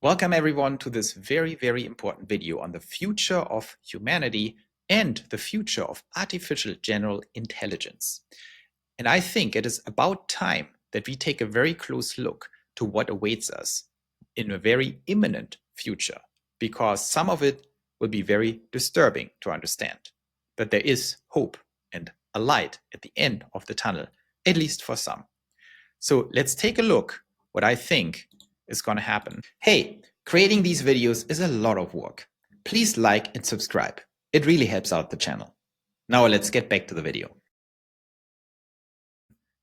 Welcome everyone to this very, very important video on the future of humanity and the future of artificial general intelligence. And I think it is about time that we take a very close look to what awaits us in a very imminent future, because some of it will be very disturbing to understand. But there is hope and a light at the end of the tunnel, at least for some. So let's take a look what I think is going to happen. Hey, creating these videos is a lot of work. Please like and subscribe. It really helps out the channel. Now let's get back to the video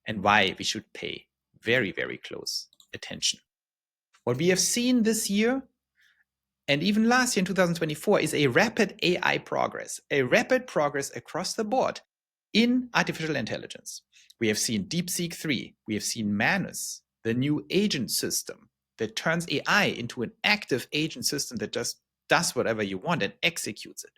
and why we should pay very, very close attention. What we have seen this year and even last year in 2024 is a rapid AI progress, across the board in artificial intelligence. We have seen DeepSeek 3, we have seen Manus, the new agent system that turns AI into an active agent system that just does whatever you want and executes it.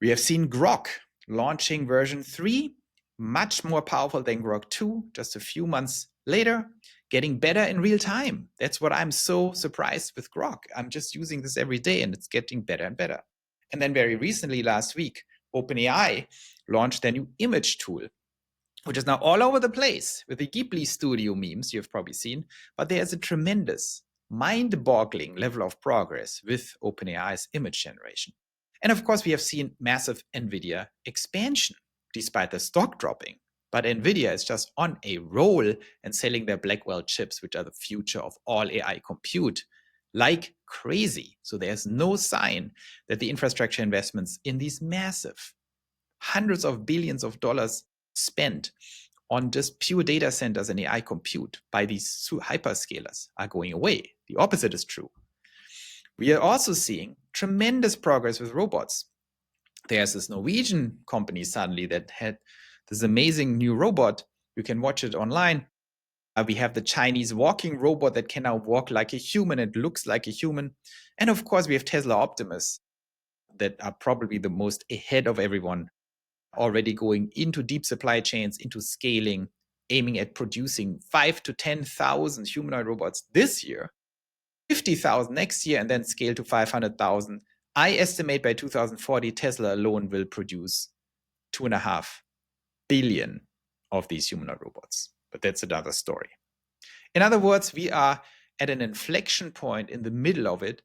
We have seen Grok launching version 3, much more powerful than Grok 2, just a few months later, getting better in real time. That's what I'm so surprised with Grok. I'm just using this every day and it's getting better and better. And then very recently, last week, OpenAI launched their new image tool, which is now all over the place with the Ghibli Studio memes you've probably seen, but there's a tremendous, mind-boggling level of progress with OpenAI's image generation. And of course, we have seen massive NVDA expansion, despite the stock dropping. But NVIDIA is just on a roll and selling their Blackwell chips, which are the future of all AI compute, like crazy. So there's no sign that the infrastructure investments in these massive hundreds of billions of dollars spent on just pure data centers and AI compute by these hyperscalers are going away. The opposite is true. We are also seeing tremendous progress with robots. There's this Norwegian company suddenly that had this amazing new robot. You can watch it online. We have the Chinese walking robot that can now walk like a human and looks like a human. And of course, we have Tesla Optimus that are probably the most ahead of everyone, already going into deep supply chains, into scaling, aiming at producing 5,000 to 10,000 humanoid robots this year, 50,000 next year, and then scale to 500,000. I estimate by 2040, Tesla alone will produce 2.5 billion of these humanoid robots. But that's another story. In other words, we are at an inflection point in the middle of it.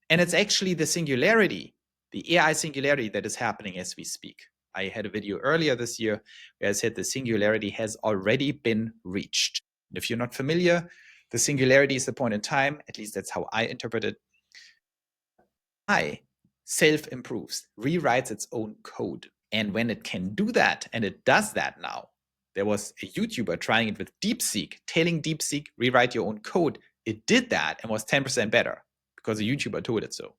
And it's actually the singularity, the AI singularity that is happening as we speak. I had a video earlier this year where I said the singularity has already been reached. And if you're not familiar, the singularity is the point in time, at least that's how I interpret it. AI self-improves, rewrites its own code. And when it can do that, and it does that now, there was a YouTuber trying it with DeepSeek, telling DeepSeek, rewrite your own code. It did that and was 10% better because a YouTuber told it so.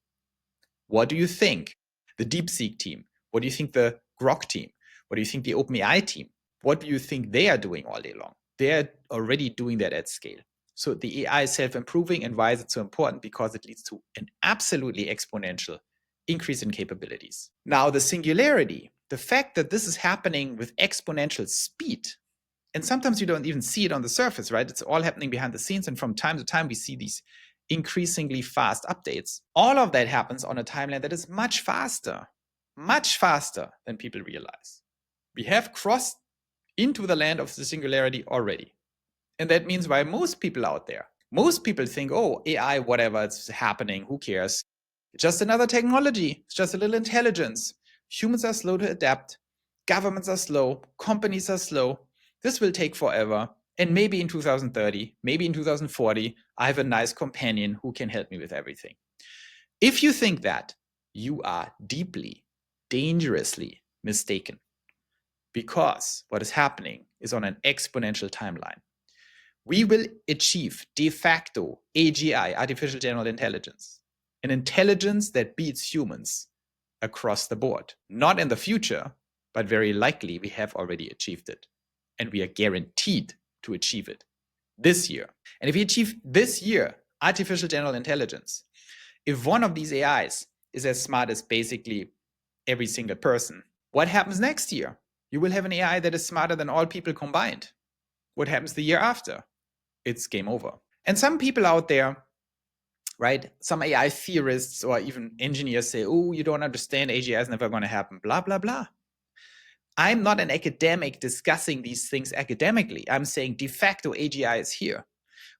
What do you think? The DeepSeek team? What do you think the Grok team? What do you think the OpenAI team? What do you think they are doing all day long? They're already doing that at scale. So the AI is self-improving, and why is it so important? Because it leads to an absolutely exponential increase in capabilities. Now, the singularity, the fact that this is happening with exponential speed, and sometimes you don't even see it on the surface, right? It's all happening behind the scenes, and from time to time we see these increasingly fast updates. All of that happens on a timeline that is much faster than people realize. We have crossed into the land of the singularity already. And that means why most people out there, most people think, oh, AI, whatever, it's happening, who cares? It's just another technology. It's just a little intelligence. Humans are slow to adapt. Governments are slow. Companies are slow. This will take forever. And maybe in 2030, maybe in 2040, I have a nice companion who can help me with everything. If you think that, you are deeply, dangerously mistaken. Because what is happening is on an exponential timeline. We will achieve de facto AGI, artificial general intelligence, an intelligence that beats humans across the board. Not in the future, but very likely we have already achieved it. And we are guaranteed to achieve it this year. And if we achieve this year artificial general intelligence, if one of these AIs is as smart as basically every single person, what happens next year? You will have an AI that is smarter than all people combined. What happens the year after? It's game over. And some people out there right? Some AI theorists or even engineers say, oh, you don't understand, AGI is never going to happen, blah, blah, blah. I'm not an academic discussing these things academically. I'm saying de facto AGI is here.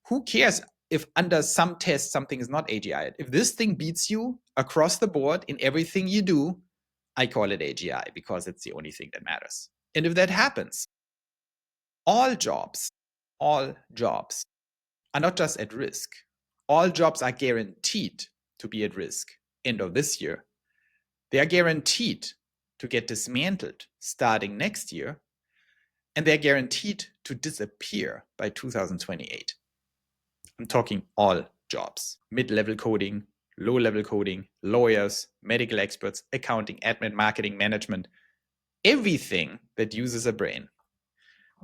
Who cares if under some test something is not AGI? If this thing beats you across the board in everything you do, I call it AGI because it's the only thing that matters. And if that happens, all jobs are not just at risk. All jobs are guaranteed to be at risk end of this year. They are guaranteed to get dismantled starting next year, and they're guaranteed to disappear by 2028. I'm talking all jobs, mid-level coding, low-level coding, lawyers, medical experts, accounting, admin, marketing, management, everything that uses a brain.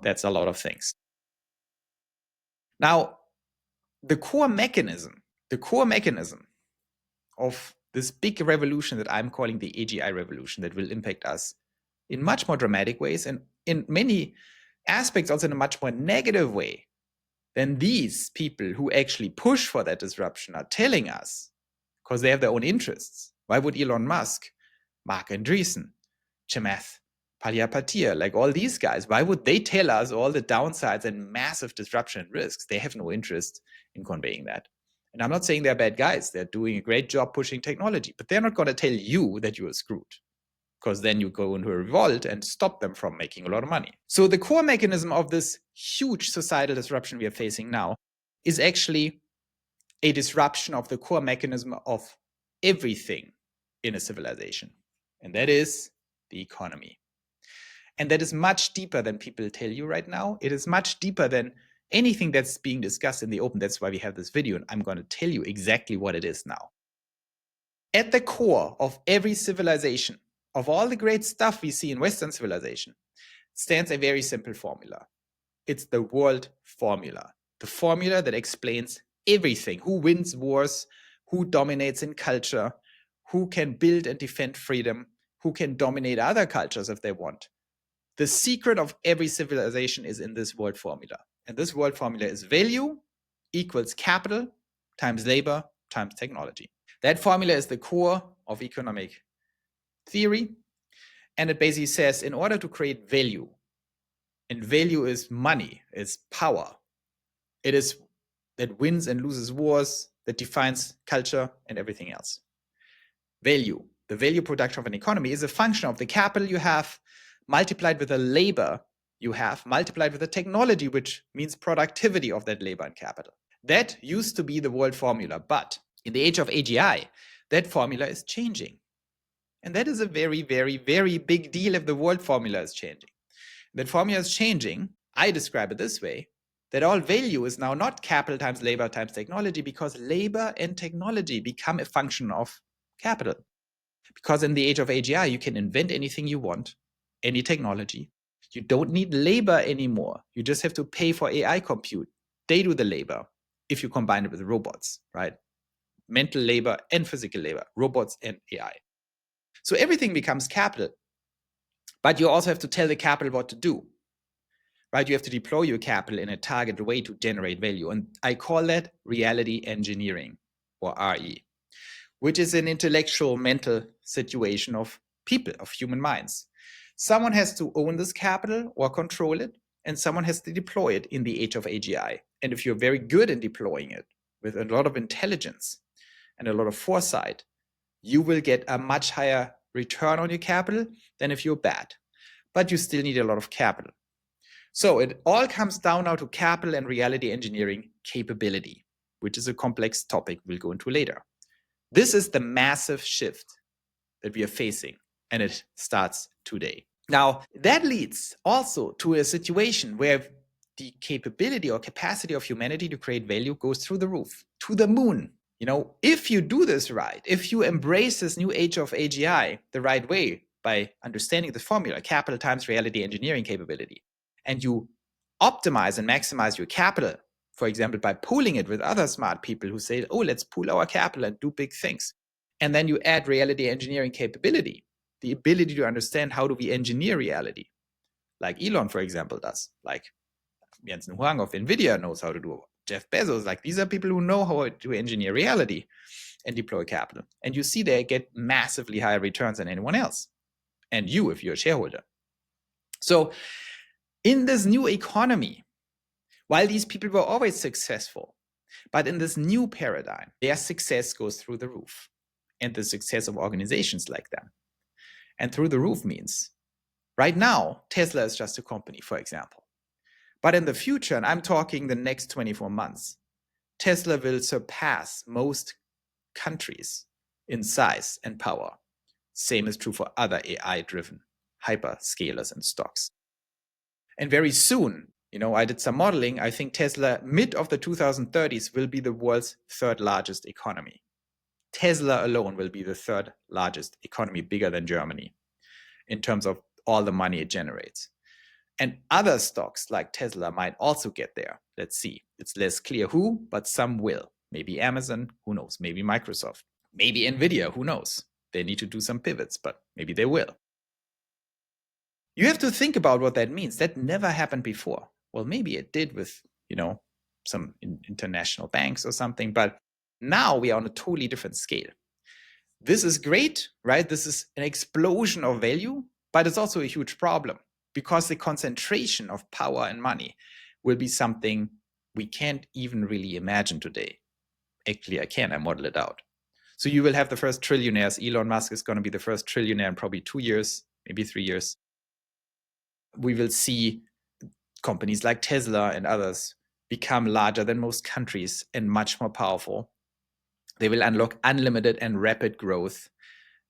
That's a lot of things. Now, the core mechanism of this big revolution that I'm calling the AGI revolution that will impact us in much more dramatic ways and in many aspects also in a much more negative way than these people who actually push for that disruption are telling us, because they have their own interests. Why would Elon Musk, Mark Andreessen, Chamath Palihapitiya, like all these guys, why would they tell us all the downsides and massive disruption and risks? They have no interest in conveying that. And I'm not saying they're bad guys. They're doing a great job pushing technology, but they're not going to tell you that you are screwed, because then you go into a revolt and stop them from making a lot of money. So the core mechanism of this huge societal disruption we are facing now is actually a disruption of the core mechanism of everything in a civilization. And that is the economy. And that is much deeper than people tell you right now. It is much deeper than anything that's being discussed in the open. That's why we have this video, and I'm going to tell you exactly what it is now. At the core of every civilization, of all the great stuff we see in Western civilization, stands a very simple formula. It's the world formula, the formula that explains everything: who wins wars, who dominates in culture, who can build and defend freedom, who can dominate other cultures if they want. The secret of every civilization is in this world formula. And this world formula is value equals capital times labor times technology. That formula is the core of economic theory. And it basically says, in order to create value, and value is money, is power, it is that wins and loses wars, that defines culture and everything else. Value, the value production of an economy, is a function of the capital you have multiplied with the labor you have multiplied with the technology, which means productivity of that labor and capital. That used to be the world formula, but in the age of AGI, that formula is changing. And that is a very, very, very big deal if the world formula is changing. That formula is changing. I describe it this way, that all value is now not capital times labor times technology, because labor and technology become a function of capital. Because in the age of AGI, you can invent anything you want, any technology. You don't need labor anymore. You just have to pay for AI compute. They do the labor if you combine it with robots, right? Mental labor and physical labor, robots and AI. So everything becomes capital. But you also have to tell the capital what to do, right? You have to deploy your capital in a targeted way to generate value. And I call that reality engineering, or RE, which is an intellectual mental situation of people, of human minds. Someone has to own this capital or control it, and someone has to deploy it in the age of AGI. And if you're very good in deploying it with a lot of intelligence and a lot of foresight, you will get a much higher return on your capital than if you're bad. But you still need a lot of capital. So it all comes down now to capital and reality engineering capability, which is a complex topic we'll go into later. This is the massive shift that we are facing, and it starts today. Now, that leads also to a situation where the capability or capacity of humanity to create value goes through the roof, to the moon. You know, if you do this right, if you embrace this new age of AGI the right way by understanding the formula, capital times reality engineering capability, and you optimize and maximize your capital, for example, by pooling it with other smart people who say, oh, let's pool our capital and do big things. And then you add reality engineering capability, the ability to understand how do we engineer reality, like Elon, for example, does, like Jensen Huang of NVIDIA knows how to do Jeff Bezos. Like, these are people who know how to engineer reality and deploy capital. And you see they get massively higher returns than anyone else. And you, if you're a shareholder. So in this new economy, while these people were always successful, but in this new paradigm, their success goes through the roof. And the success of organizations like them. And through the roof means, right now, Tesla is just a company, for example. But in the future, and I'm talking the next 24 months, Tesla will surpass most countries in size and power. Same is true for other AI-driven hyperscalers and stocks. And very soon, I did some modeling. I think Tesla, mid of the 2030s, will be the world's third largest economy. Tesla alone will be the third largest economy, bigger than Germany, in terms of all the money it generates. And other stocks like Tesla might also get there. Let's see. It's less clear who, but some will. Maybe Amazon, who knows? Maybe Microsoft, maybe NVDA, who knows? They need to do some pivots, but maybe they will. You have to think about what that means. That never happened before. Well, maybe it did with, some international banks or something, but now we are on a totally different scale. This is great, right? This is an explosion of value, but it's also a huge problem because the concentration of power and money will be something we can't even really imagine today. Actually, I can. I model it out. So you will have the first trillionaires. Elon Musk is going to be the first trillionaire in probably 2 years, maybe 3 years. We will see companies like Tesla and others become larger than most countries and much more powerful. They will unlock unlimited and rapid growth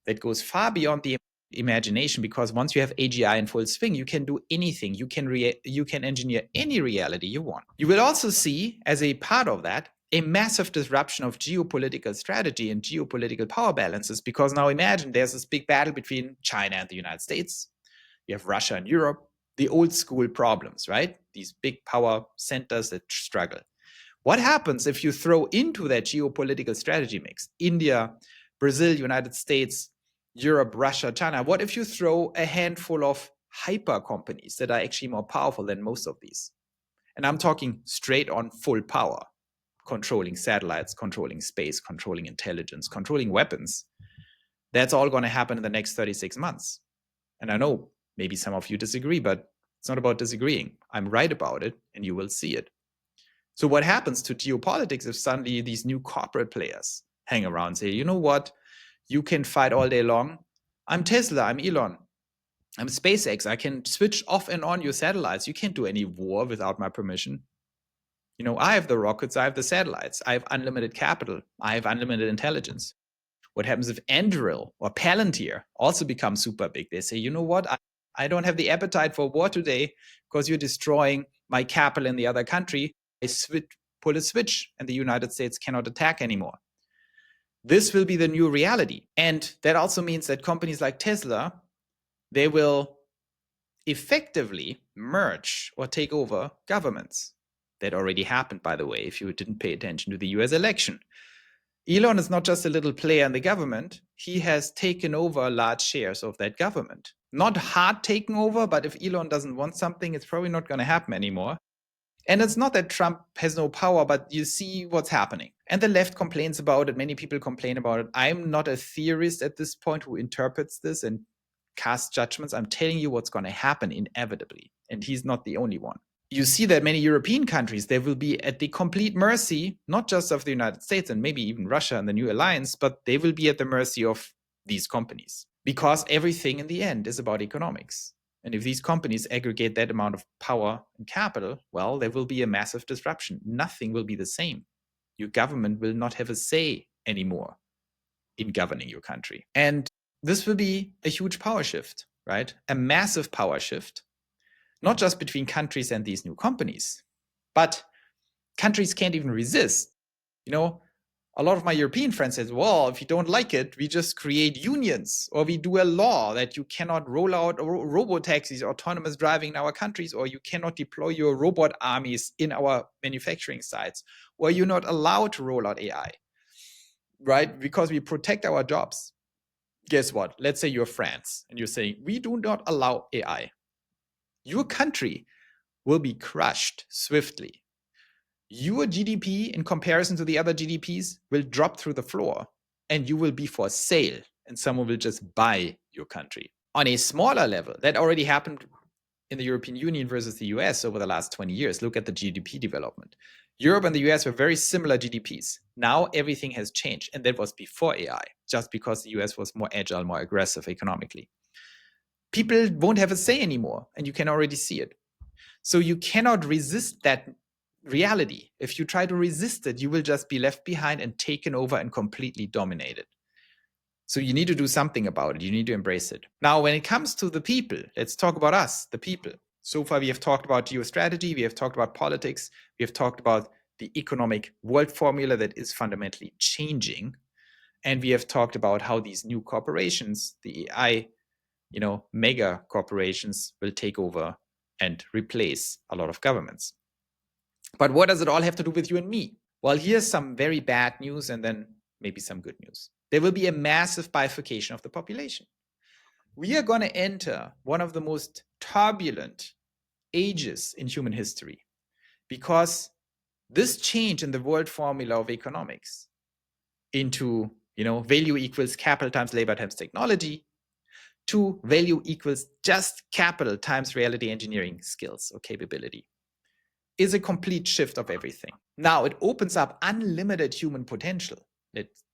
that goes far beyond the imagination, because once you have AGI in full swing, you can do anything. You can engineer any reality you want. You will also see, as a part of that, a massive disruption of geopolitical strategy and geopolitical power balances, because now imagine there's this big battle between China and the United States. You have Russia and Europe, the old school problems, right? These big power centers that struggle. What happens if you throw into that geopolitical strategy mix India, Brazil, United States, Europe, Russia, China? What if you throw a handful of hyper companies that are actually more powerful than most of these? And I'm talking straight on full power, controlling satellites, controlling space, controlling intelligence, controlling weapons. That's all going to happen in the next 36 months. And I know maybe some of you disagree, but it's not about disagreeing. I'm right about it, and you will see it. So what happens to geopolitics if suddenly these new corporate players hang around and say, you know what, you can fight all day long. I'm Tesla, I'm Elon, I'm SpaceX. I can switch off and on your satellites. You can't do any war without my permission. I have the rockets, I have the satellites, I have unlimited capital, I have unlimited intelligence. What happens if Anduril or Palantir also become super big? They say, you know what, I don't have the appetite for war today because you're destroying my capital in the other country. I pull a switch and the United States cannot attack anymore. This will be the new reality. And that also means that companies like Tesla, they will effectively merge or take over governments. That already happened, by the way, if you didn't pay attention to the US election. Elon is not just a little player in the government. He has taken over large shares of that government. Not hard taken over, but if Elon doesn't want something, it's probably not going to happen anymore. And it's not that Trump has no power, but you see what's happening. And the left complains about it. Many people complain about it. I'm not a theorist at this point who interprets this and casts judgments. I'm telling you what's going to happen inevitably. And he's not the only one. You see that many European countries, they will be at the complete mercy, not just of the United States and maybe even Russia and the new alliance, but they will be at the mercy of these companies. Because everything in the end is about economics. And if these companies aggregate that amount of power and capital, well, there will be a massive disruption. Nothing will be the same. Your government will not have a say anymore in governing your country. And this will be a huge power shift, right? A massive power shift, not just between countries and these new companies, but countries can't even resist. A lot of my European friends said, well, if you don't like it, we just create unions, or we do a law that you cannot roll out robo-taxis, autonomous driving in our countries, or you cannot deploy your robot armies in our manufacturing sites, or you're not allowed to roll out AI, right? Because we protect our jobs. Guess what? Let's say you're France, and you're saying, we do not allow AI. Your country will be crushed swiftly. your GDP in comparison to the other GDPs will drop through the floor and you will be for sale and someone will just buy your country. On a smaller level, that already happened in the European Union versus the US over the last 20 years. Look at the GDP development. Europe and the US were very similar GDPs. Now everything has changed, and that was before AI, just because the US was more agile, more aggressive economically. People won't have a say anymore, and you can already see it. So you cannot resist that reality. If you try to resist it, you will just be left behind and taken over and completely dominated. So you need to do something about it. You need to embrace it. Now, when it comes to the people, let's talk about us, the people. So far, we have talked about geostrategy, we have talked about politics, we have talked about the economic world formula that is fundamentally changing. And we have talked about how these new corporations, the AI, mega corporations will take over and replace a lot of governments. But what does it all have to do with you and me? Well, here's some very bad news and then maybe some good news. There will be a massive bifurcation of the population. We are going to enter one of the most turbulent ages in human history because this change in the world formula of economics into, value equals capital times labor times technology to value equals just capital times reality engineering skills or capability is a complete shift of everything. Now it opens up unlimited human potential.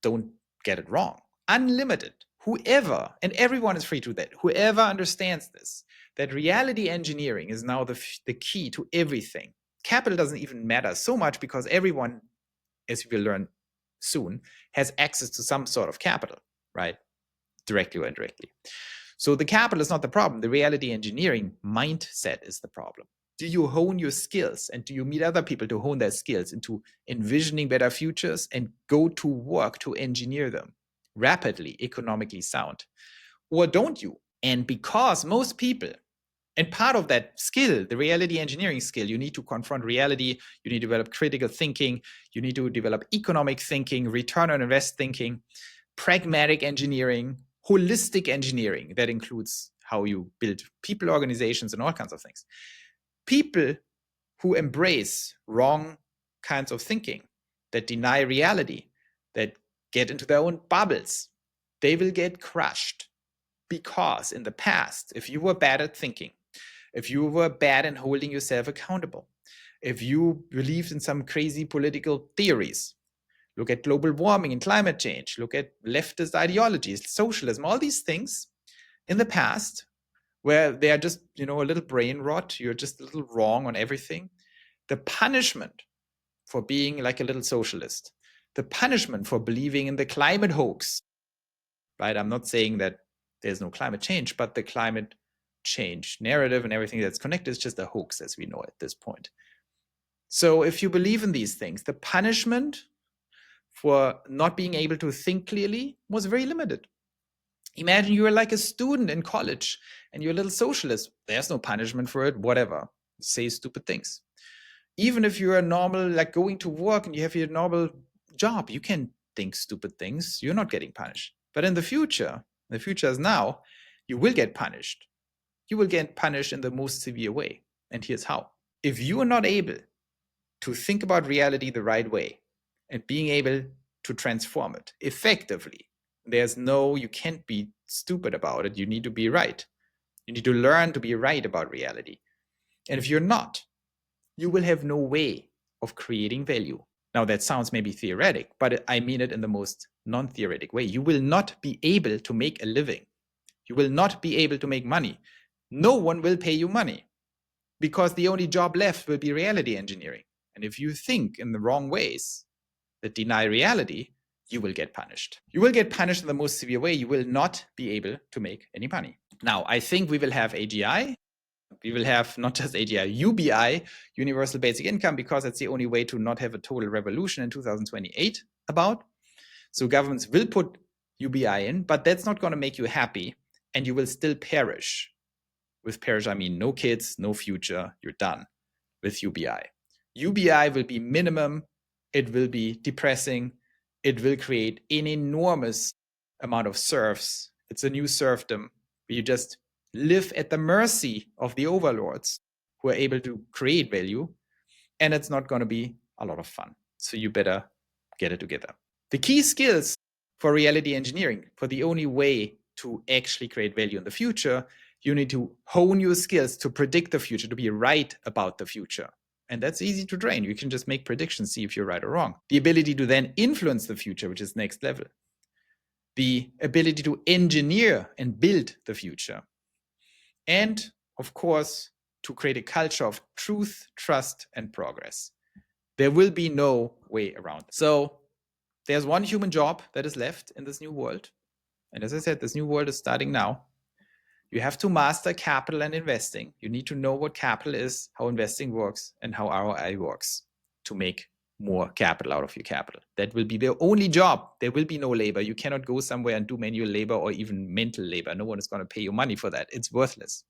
Don't get it wrong. Unlimited. Whoever, and everyone is free to that, whoever understands this, that reality engineering is now the key to everything. Capital doesn't even matter so much because everyone, as we will learn soon, has access to some sort of capital, right? Directly or indirectly. So the capital is not the problem. The reality engineering mindset is the problem. Do you hone your skills and do you meet other people to hone their skills into envisioning better futures and go to work to engineer them rapidly, economically sound? Or don't you? And because most people, and part of that skill, the reality engineering skill, you need to confront reality, you need to develop critical thinking, you need to develop economic thinking, return on invest thinking, pragmatic engineering, holistic engineering. That includes how you build people organizations and all kinds of things. People who embrace wrong kinds of thinking, that deny reality, that get into their own bubbles, they will get crushed. Because in the past, if you were bad at thinking, if you were bad in holding yourself accountable, if you believed in some crazy political theories, look at global warming and climate change, look at leftist ideologies, socialism, all these things in the past, where they are just, a little brain rot, you're just a little wrong on everything. The punishment for being like a little socialist, the punishment for believing in the climate hoax, right? I'm not saying that there's no climate change, but the climate change narrative and everything that's connected is just a hoax as we know at this point. So if you believe in these things, the punishment for not being able to think clearly was very limited. Imagine you are like a student in college and you're a little socialist. There's no punishment for it, whatever. Say stupid things. Even if you're a normal, like going to work and you have your normal job, you can think stupid things. You're not getting punished. But in the future is now, you will get punished. You will get punished in the most severe way. And here's how. If you are not able to think about reality the right way and being able to transform it effectively, you can't be stupid about it. You need to be right. You need to learn to be right about reality. And if you're not, you will have no way of creating value. Now that sounds maybe theoretic, but I mean it in the most non-theoretic way. You will not be able to make a living. You will not be able to make money. No one will pay you money because the only job left will be reality engineering. And if you think in the wrong ways that deny reality, you will get punished. You will get punished in the most severe way. You will not be able to make any money. Now, I think we will have AGI. We will have not just AGI, UBI, Universal Basic Income, because it's the only way to not have a total revolution in 2028 about. So governments will put UBI in, but that's not going to make you happy, and you will still perish. With perish, I mean no kids, no future, you're done with UBI. UBI will be minimum, it will be depressing, it will create an enormous amount of serfs. It's a new serfdom where you just live at the mercy of the overlords who are able to create value, and it's not going to be a lot of fun. So you better get it together. The key skills for reality engineering, for the only way to actually create value in the future, you need to hone your skills to predict the future, to be right about the future. And that's easy to train. You can just make predictions, see if you're right or wrong. The ability to then influence the future, which is next level. The ability to engineer and build the future. And of course, to create a culture of truth, trust, and progress. There will be no way around it. So there's one human job that is left in this new world. And as I said, this new world is starting now. You have to master capital and investing. You need to know what capital is, how investing works, and how ROI works to make more capital out of your capital. That will be the only job. There will be no labor. You cannot go somewhere and do manual labor or even mental labor. No one is going to pay you money for that. It's worthless.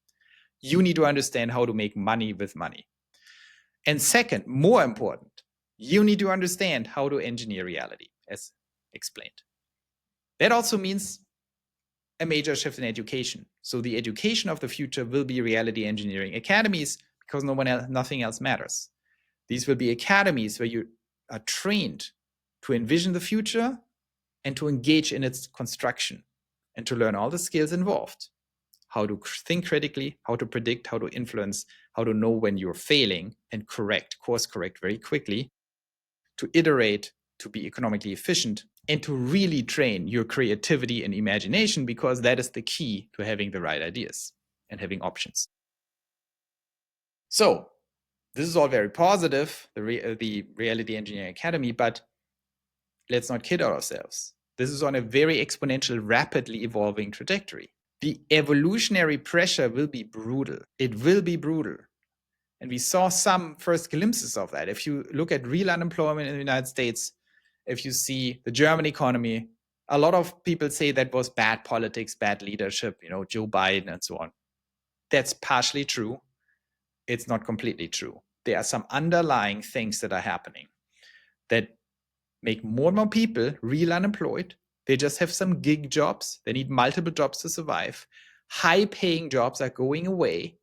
You need to understand how to make money with money. And second, more important, you need to understand how to engineer reality, as explained. That also means a major shift in education. So the education of the future will be reality engineering academies, because nothing else matters. These will be academies where you are trained to envision the future and to engage in its construction and to learn all the skills involved. How to think critically, how to predict, how to influence, how to know when you're failing and course correct very quickly, to iterate, to be economically efficient, and to really train your creativity and imagination, because that is the key to having the right ideas and having options. So this is all very positive, the Reality Engineering Academy, but let's not kid ourselves. This is on a very exponential, rapidly evolving trajectory. The evolutionary pressure will be brutal. It will be brutal. And we saw some first glimpses of that. If you look at real unemployment in the United States, if you see the German economy, a lot of people say that was bad politics, bad leadership, Joe Biden and so on. That's partially true. It's not completely true. There are some underlying things that are happening that make more and more people real unemployed. They just have some gig jobs. They need multiple jobs to survive. High-paying jobs are going away.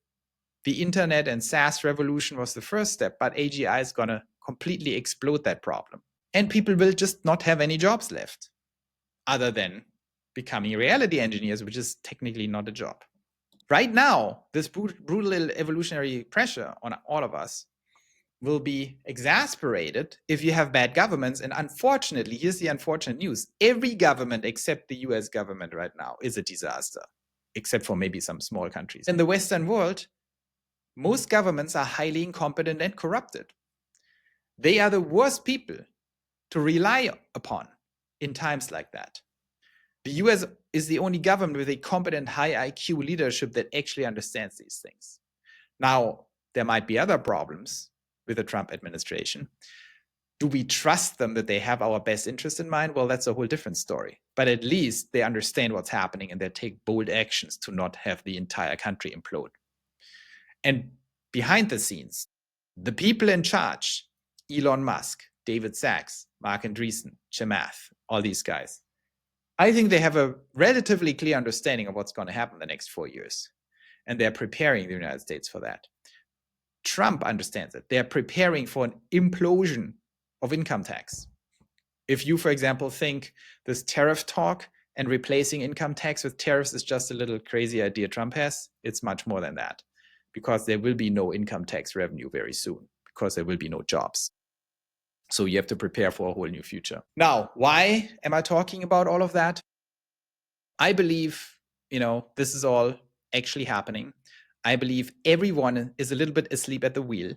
The internet and SaaS revolution was the first step, but AGI is going to completely explode that problem. And people will just not have any jobs left other than becoming reality engineers, which is technically not a job. Right now, this brutal evolutionary pressure on all of us will be exasperated if you have bad governments. And unfortunately, here's the unfortunate news. Every government except the US government right now is a disaster, except for maybe some small countries. In the Western world, most governments are highly incompetent and corrupted. They are the worst people to rely upon in times like that. The US is the only government with a competent, high IQ leadership that actually understands these things. Now, there might be other problems with the Trump administration. Do we trust them that they have our best interest in mind? Well, that's a whole different story. But at least they understand what's happening and they take bold actions to not have the entire country implode. And behind the scenes, the people in charge, Elon Musk, David Sachs, Mark Andreessen, Chamath, all these guys, I think they have a relatively clear understanding of what's going to happen in the next 4 years. And they're preparing the United States for that. Trump understands it. They're preparing for an implosion of income tax. If you, for example, think this tariff talk and replacing income tax with tariffs is just a little crazy idea Trump has, it's much more than that, because there will be no income tax revenue very soon, because there will be no jobs. So you have to prepare for a whole new future. Now, why am I talking about all of that? I believe, this is all actually happening. I believe everyone is a little bit asleep at the wheel.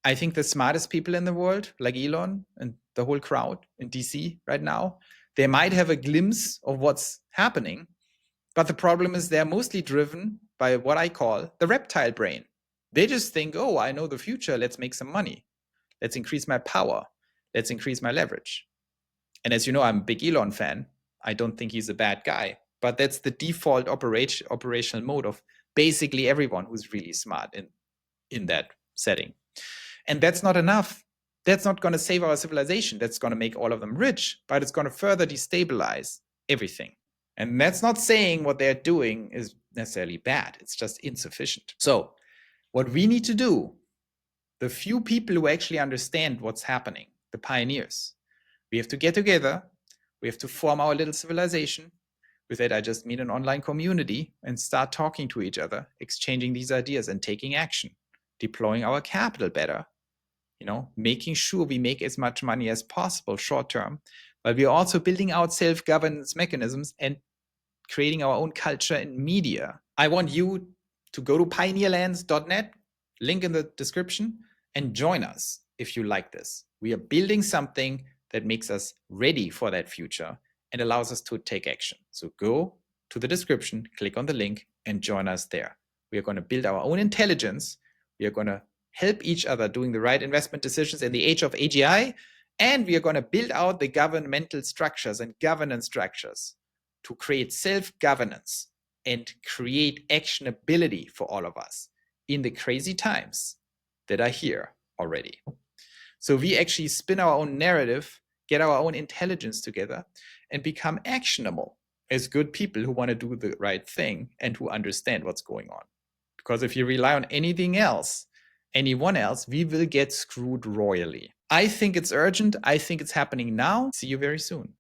I think the smartest people in the world, like Elon and the whole crowd in DC right now, they might have a glimpse of what's happening. But the problem is they're mostly driven by what I call the reptile brain. They just think, oh, I know the future. Let's make some money. Let's increase my power. Let's increase my leverage. And as you know, I'm a big Elon fan. I don't think he's a bad guy. But that's the default operational mode of basically everyone who's really smart in that setting. And that's not enough. That's not going to save our civilization. That's going to make all of them rich, but it's going to further destabilize everything. And that's not saying what they're doing is necessarily bad. It's just insufficient. So what we need to do the few people who actually understand what's happening, the pioneers. We have to get together. We have to form our little civilization. With that, I just mean an online community and start talking to each other, exchanging these ideas and taking action, deploying our capital better, making sure we make as much money as possible short term, but we're also building out self-governance mechanisms and creating our own culture and media. I want you to go to pioneerlands.net, link in the description, and join us if you like this. We are building something that makes us ready for that future and allows us to take action. So go to the description, click on the link, and join us there. We are going to build our own intelligence. We are going to help each other doing the right investment decisions in the age of AGI, and we are going to build out the governmental structures and governance structures to create self-governance and create actionability for all of us in the crazy times that are here already. So we actually spin our own narrative, get our own intelligence together, and become actionable as good people who want to do the right thing and who understand what's going on. Because if you rely on anything else, anyone else, we will get screwed royally. I think it's urgent. I think it's happening now. See you very soon.